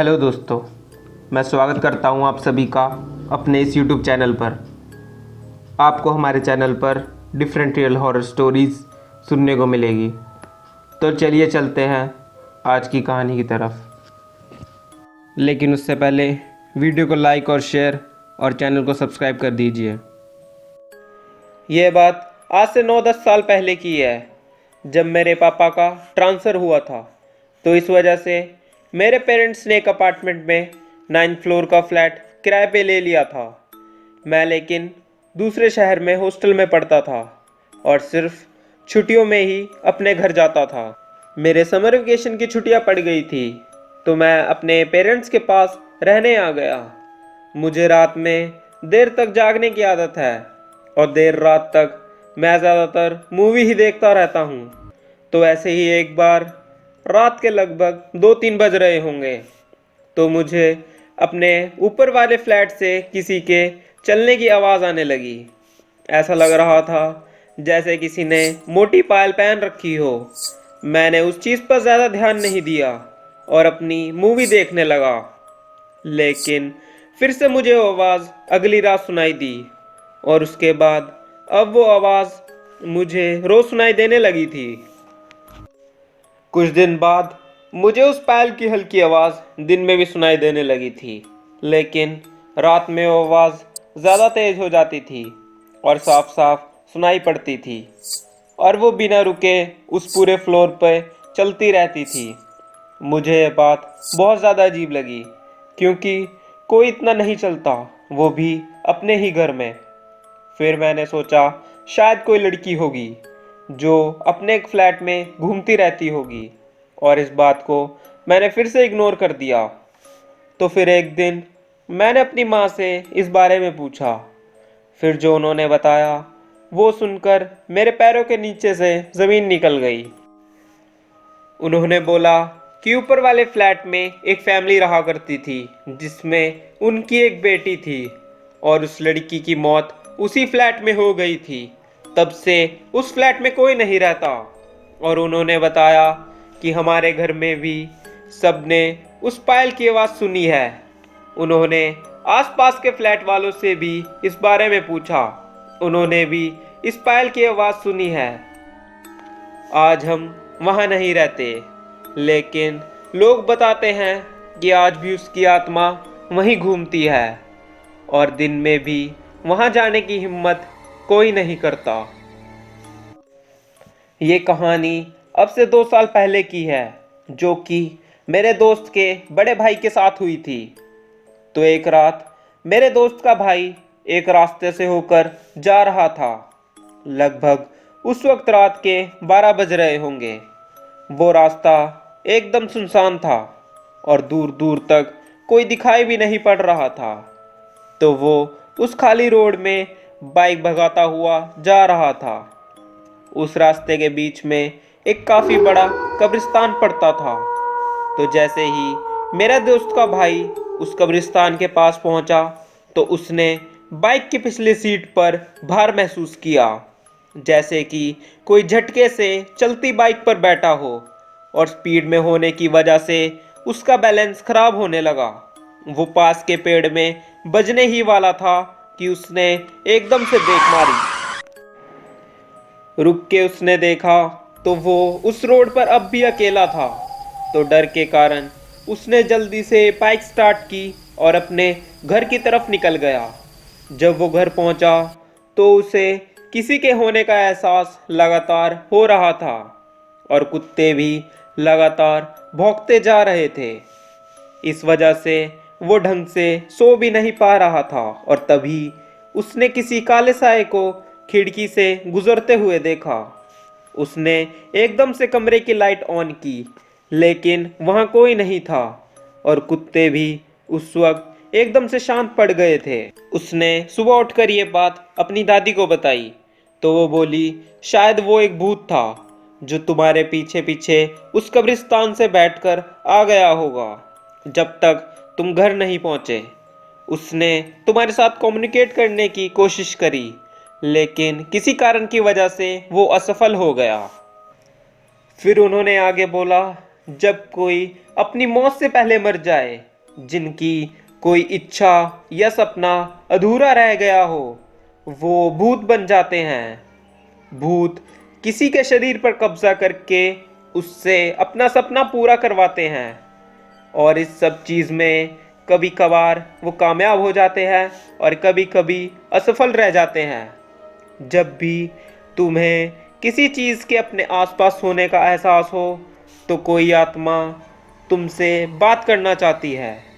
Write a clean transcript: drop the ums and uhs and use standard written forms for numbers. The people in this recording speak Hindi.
हेलो दोस्तों, मैं स्वागत करता हूं आप सभी का अपने इस यूट्यूब चैनल पर। आपको हमारे चैनल पर डिफरेंट रियल हॉरर स्टोरीज़ सुनने को मिलेगी। तो चलिए चलते हैं आज की कहानी की तरफ। लेकिन उससे पहले वीडियो को लाइक और शेयर और चैनल को सब्सक्राइब कर दीजिए। यह बात आज से 9-10 साल पहले की है, जब मेरे पापा का ट्रांसफ़र हुआ था। तो इस वजह से मेरे पेरेंट्स ने एक अपार्टमेंट में 9th फ्लोर का फ्लैट किराए पे ले लिया था। मैं लेकिन दूसरे शहर में हॉस्टल में पढ़ता था और सिर्फ छुट्टियों में ही अपने घर जाता था। मेरे समर वेकेशन की छुट्टियां पड़ गई थी, तो मैं अपने पेरेंट्स के पास रहने आ गया। मुझे रात में देर तक जागने की आदत है और देर रात तक मैं ज़्यादातर मूवी ही देखता रहता हूँ। तो ऐसे ही एक बार रात के लगभग 2-3 बज रहे होंगे, तो मुझे अपने ऊपर वाले फ्लैट से किसी के चलने की आवाज़ आने लगी। ऐसा लग रहा था जैसे किसी ने मोटी पायल पहन रखी हो। मैंने उस चीज़ पर ज़्यादा ध्यान नहीं दिया और अपनी मूवी देखने लगा। लेकिन फिर से मुझे वो आवाज़ अगली रात सुनाई दी और उसके बाद अब वो आवाज़ मुझे रोज़ सुनाई देने लगी थी। कुछ दिन बाद मुझे उस पायल की हल्की आवाज़ दिन में भी सुनाई देने लगी थी, लेकिन रात में वो आवाज़ ज़्यादा तेज़ हो जाती थी और साफ साफ सुनाई पड़ती थी, और वो बिना रुके उस पूरे फ्लोर पर चलती रहती थी। मुझे ये बात बहुत ज़्यादा अजीब लगी, क्योंकि कोई इतना नहीं चलता, वो भी अपने ही घर में। फिर मैंने सोचा शायद कोई लड़की होगी जो अपने एक फ्लैट में घूमती रहती होगी, और इस बात को मैंने फिर से इग्नोर कर दिया। तो फिर एक दिन मैंने अपनी माँ से इस बारे में पूछा। फिर जो उन्होंने बताया वो सुनकर मेरे पैरों के नीचे से ज़मीन निकल गई। उन्होंने बोला कि ऊपर वाले फ्लैट में एक फैमिली रहा करती थी, जिसमें उनकी एक बेटी थी, और उस लड़की की मौत उसी फ्लैट में हो गई थी। तब से उस फ्लैट में कोई नहीं रहता। और उन्होंने बताया कि हमारे घर में भी सबने उस पायल की आवाज़ सुनी है। उन्होंने आसपास के फ्लैट वालों से भी इस बारे में पूछा, उन्होंने भी इस पायल की आवाज़ सुनी है। आज हम वहाँ नहीं रहते, लेकिन लोग बताते हैं कि आज भी उसकी आत्मा वहीं घूमती है, और दिन में भी वहाँ जाने की हिम्मत कोई नहीं करता। ये कहानी अब से 2 साल पहले की है, जो कि मेरे दोस्त के बड़े भाई के साथ हुई थी। तो एक रात मेरे दोस्त का भाई एक रास्ते से होकर जा रहा था। लगभग उस वक्त रात के 12 बज रहे होंगे। वो रास्ता एकदम सुनसान था और दूर दूर तक कोई दिखाई भी नहीं पड़ रहा था। तो वो उस खाली रोड में बाइक भगाता हुआ जा रहा था। उस रास्ते के बीच में एक काफ़ी बड़ा कब्रिस्तान पड़ता था। तो जैसे ही मेरा दोस्त का भाई उस कब्रिस्तान के पास पहुंचा, तो उसने बाइक की पिछली सीट पर भार महसूस किया, जैसे कि कोई झटके से चलती बाइक पर बैठा हो, और स्पीड में होने की वजह से उसका बैलेंस खराब होने लगा। वो पास के पेड़ में बजने ही वाला था कि उसने एकदम से ब्रेक मारी। रुक के उसने देखा तो वो उस रोड पर अब भी अकेला था। तो डर के कारण उसने जल्दी से बाइक स्टार्ट की और अपने घर की तरफ निकल गया। जब वो घर पहुंचा तो उसे किसी के होने का एहसास लगातार हो रहा था, और कुत्ते भी लगातार भौंकते जा रहे थे। इस वजह से वो ढंग से सो भी नहीं पा रहा था, और तभी उसने किसी काले साए को खिड़की से गुजरते हुए देखा। उसने एकदम से कमरे की लाइट ऑन की, लेकिन वहाँ कोई नहीं था, और कुत्ते भी उस वक्त एकदम से शांत पड़ गए थे। उसने सुबह उठकर ये बात अपनी दादी को बताई, तो वो बोली शायद वो एक भूत था जो तुम्हारे पीछे पीछे उस कब्रिस्तान से बैठकर आ गया होगा जब तक तुम घर नहीं पहुँचे। उसने तुम्हारे साथ कम्युनिकेट करने की कोशिश करी, लेकिन किसी कारण की वजह से वो असफल हो गया। फिर उन्होंने आगे बोला, जब कोई अपनी मौत से पहले मर जाए जिनकी कोई इच्छा या सपना अधूरा रह गया हो, वो भूत बन जाते हैं। भूत किसी के शरीर पर कब्जा करके उससे अपना सपना पूरा करवाते हैं, और इस सब चीज़ में कभी कभार वो कामयाब हो जाते हैं और कभी कभी असफल रह जाते हैं। जब भी तुम्हें किसी चीज़ के अपने आसपास होने का एहसास हो, तो कोई आत्मा तुमसे बात करना चाहती है।